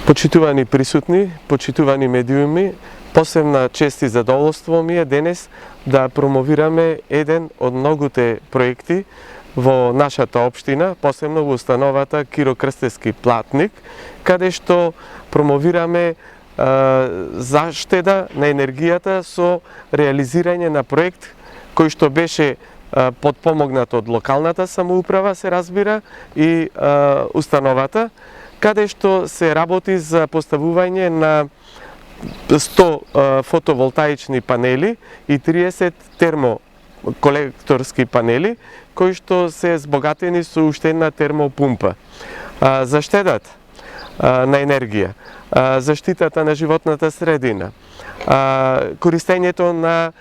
Почитувани присутни, почитувани медиуми, посебна чест и задоволство ми е денес да промовираме еден од многуте проекти во нашата општина, посебно во установата Киро Крстевски платник, каде што промовираме заштеда на енергијата со реализирање на проект кој што беше подпомогнат од локалната самоуправа, се разбира, и установата, каде што се работи за поставување на 100 фотоволтаични панели и 30 термоколекторски панели, кои што се збогатени со уште една термопумпа. Заштедата на енергија, заштитата на животната средина, користењето на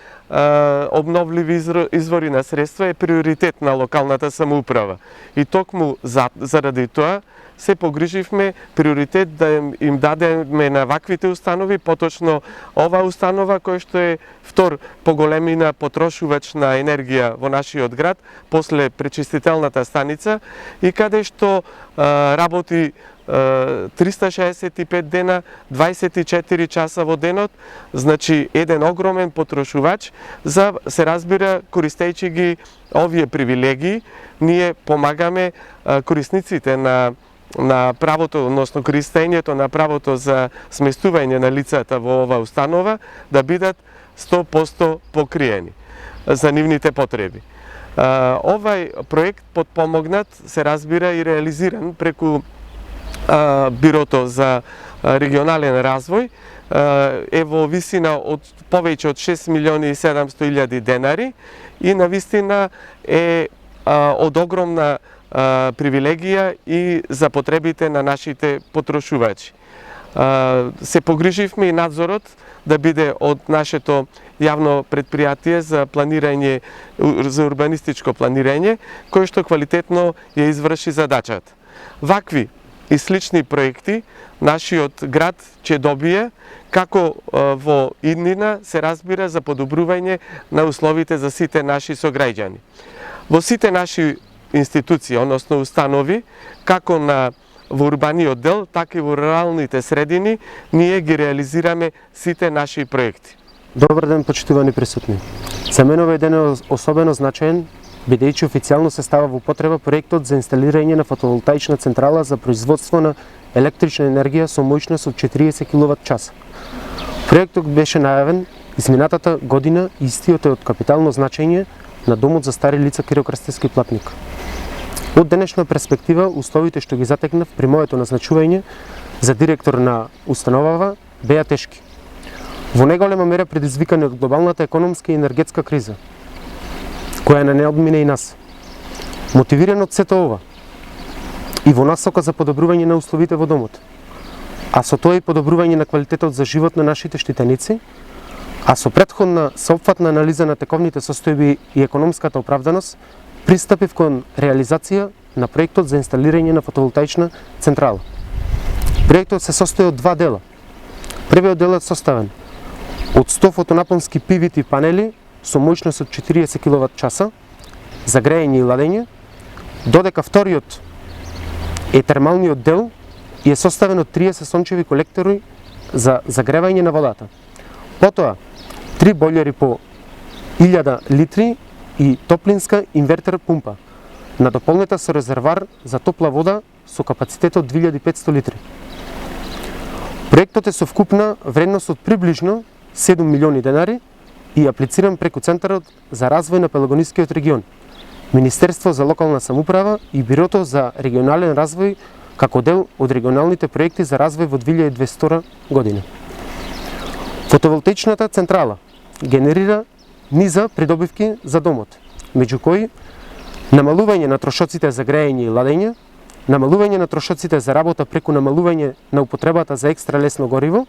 обновливи извори на средства е приоритет на локалната самоуправа. И токму заради тоа се погриживме приоритет да им дадеме на ваквите установи, поточно ова установа која што е втор по големина потрошувач на енергија во нашиот град, после пречистителната станица, и каде што работи 365 дена, 24 часа во денот, значи еден огромен потрошувач, за се разбира, користејќи ги овие привилегии, ние помагаме корисниците на правото, односно користењето на правото за сместување на лицата во ова установа да бидат 100% покриени за нивните потреби. Овај проект подпомогнат, се разбира, и реализиран преку Бирото за регионален развој, е во висина од повеќе од 6 милиони и 700 илјади денари и навистина е од огромна привилегија и за потребите на нашите потрошувачи. Се погриживме и надзорот да биде од нашето јавно предпријатие за планирање, за урбанистичко планирање, кој што квалитетно ја изврши задачата. Вакви и слични проекти нашиот град ќе добие, како во иднина, се разбира, за подобрување на условите за сите наши сограѓани. Во сите наши институции, односно установи, како во урбаниот дел, така и во руралните средини, ние ги реализираме сите наши проекти. Добар ден, почитувани присутни. За мене овој ден е особено значаен, бидејќи официјално се става во употреба проектот за инсталирање на фотоволтаична централа за производство на електрична енергија со моќност од 40 киловат-часа. Проектот беше најавен изминатата година и истиот е од капитално значење на Домот за стари лица Киро Крстевски платник. Од денешна перспектива, условите што ги затекнав при моето назначување за директор на установава беа тешки. Во неголема мера предизвикани од глобалната економска и енергетска криза, која не одмине и нас. Мотивиран од сето ова и во насока за подобрување на условите во домот, а со тоа и подобрување на квалитетот за живот на нашите штитеници, а со претходна сеопфатна анализа на тековните состојби и економската оправданост, пристапив кон реализација на проектот за инсталирање на фотоволтаична централа. Проектот се состои од два дела. Првиот дел е составен од 100 фотонапонски PVT панели со моќност од 40 киловат-часа за грејење и ладење, додека вториот е термалниот дел и е составен од 30 сончеви колектори за загревање на водата. Потоа, 3 бољери по 1000 литри и топлинска инвертер пумпа, надополнета со резервар за топла вода со капацитет од 2500 литри. Проектот е со вкупна вредност од приближно 7 милиони денари и аплициран преку Центарот за развој на Пелагонискиот регион, Министерство за локална самоуправа и Бирото за регионален развој како дел од регионалните проекти за развој во 2022 година. Фотоволтаичната централа генерира низа придобивки за домот, меѓу кои намалување на трошоците за грејење и ладење, намалување на трошоците за работа преку намалување на употребата за екстра лесно гориво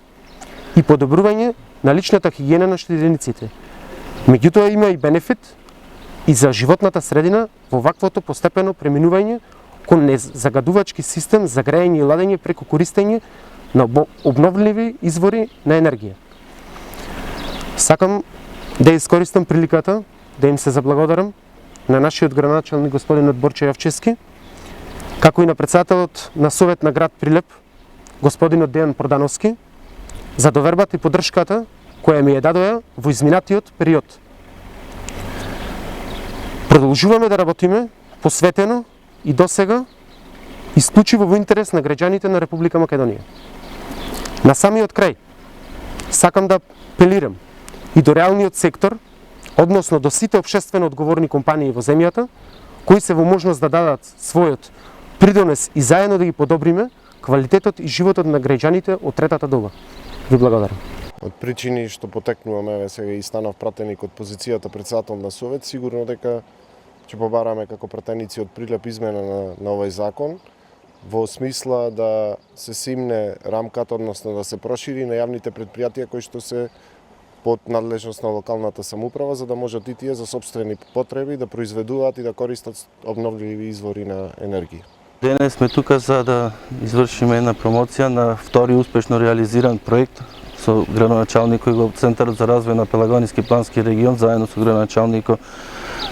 и подобрување на личната хигиена на штитениците. Меѓутоа има и бенефит и за животната средина во ваквото постепено преминување кон незагадувачки систем за грејење и ладење преку користење на обновливи извори на енергија. Сакам да искористам приликата да им се заблагодарам на нашиот градоначалник господинот Борче Јовчевски, како и на председателот на Совет на град Прилеп, господинот Дејан Продановски за довербата и поддршката која ми ја дадоа во изминатиот период. Продолжуваме да работиме посветено и досега исклучиво во интерес на граѓаните на Република Македонија. На самиот крај сакам да апелирам и до реалниот сектор, односно до сите општествено одговорни компании во земјата, кои се во можност да дадат својот придонес и заедно да ги подобриме квалитетот и животот на граѓаните од третата доба. Ви благодарам. Од причини што потекнуваме сега и станав пратеник од позицијата председател на Совет, сигурно дека ќе побараме како пратеници од Прилеп измена на овој закон, во смисла да се симне рамката, односно да се прошири на јавните предпријатија кои што се под надлежност на локалната самоуправа, за да можат и тие за сопствени потреби да произведуваат и да користат обновливи извори на енергија. Денес сме тука за да извршиме една промоција на втори успешно реализиран проект со градоначалникот во Центарот за развој на Пелагониски плански регион, заедно со градоначалникот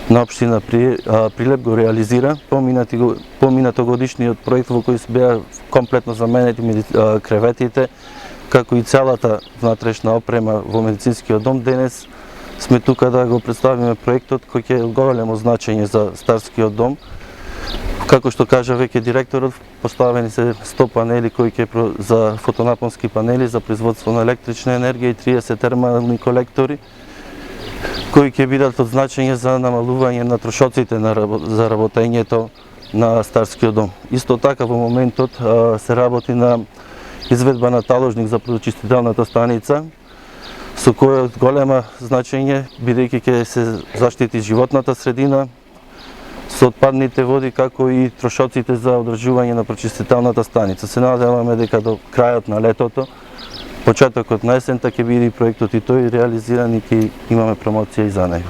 на општина Прилеп го реализира поминатогодишниот проект во кој се беа комплетно заменети креветите, како и целата внатрешна опрема во медицинскиот дом. Денес сме тука да го представиме проектот кој ќе е од големо значење за Старскиот дом. Како што кажа веќе директорот, поставени се 100 панели кои ќе за фотонапонски панели за производство на електрична енергија и 30 термални колектори кои ќе бидат од значење за намалување на трошоците за работењето на Старскиот дом. Исто така во моментот се работи на изведба на таложник за прочистителната станица, со кој од голема значење, бидејќи ќе се заштити животната средина со отпадните води, како и трошоците за одржување на прочистителната станица. Се надеваме дека до крајот на летото, почетокот на есента ќе биде проектот и тој реализиран и ќе имаме промоција и за него.